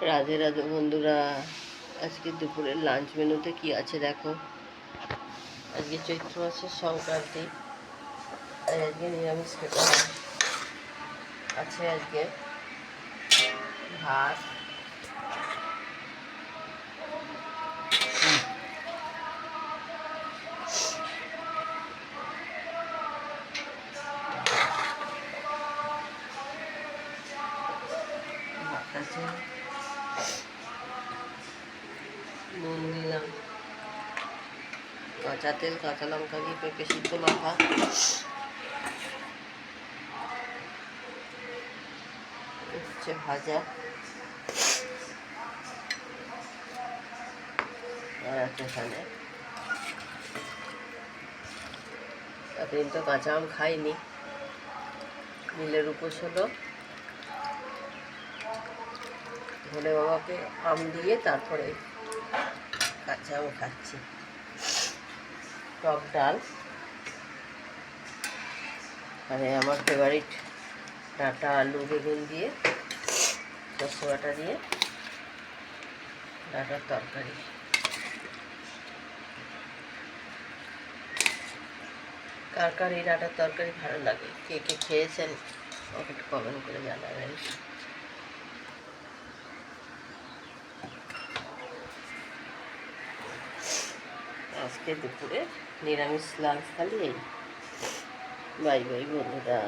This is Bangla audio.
রাধে রাধে বন্ধুরা, আজকে দুপুরের লাঞ্চ মেনুতে কি আছে দেখো। আজকে চৈত্র মাসের সংক্রান্তি, আজকে নিরামিষ খেতে হয়। আছে আজকে ভাত, আছে নুন দিলাম, কাঁচা তেল, কাঁচা লঙ্কা দিয়ে পেঁপে সিদ্ধ মাখা, উচ্ছে ভাজা, আর আছে এখানে এতদিন তো কাঁচা আম খাইনি, নীলের উপোস হলো, ভোলে বাবাকে আম দিয়ে তারপরে কাঁচা আম খাচ্ছি। টক ডাল, আর আমার ফেভারিট ডাঁটা আলু বেগুন দিয়ে সর্ষে বাটা দিয়ে ডাঁটার তরকারি। কার কার এই ডাঁটার তরকারি ভালো লাগে, কে কে খেয়েছেন আমাকে একটু কমেন্ট করে জানাবেন। আজকে দুপুরে নিরামিষ লাঞ্চ খালি এই। বাই বাই বন্ধুরা।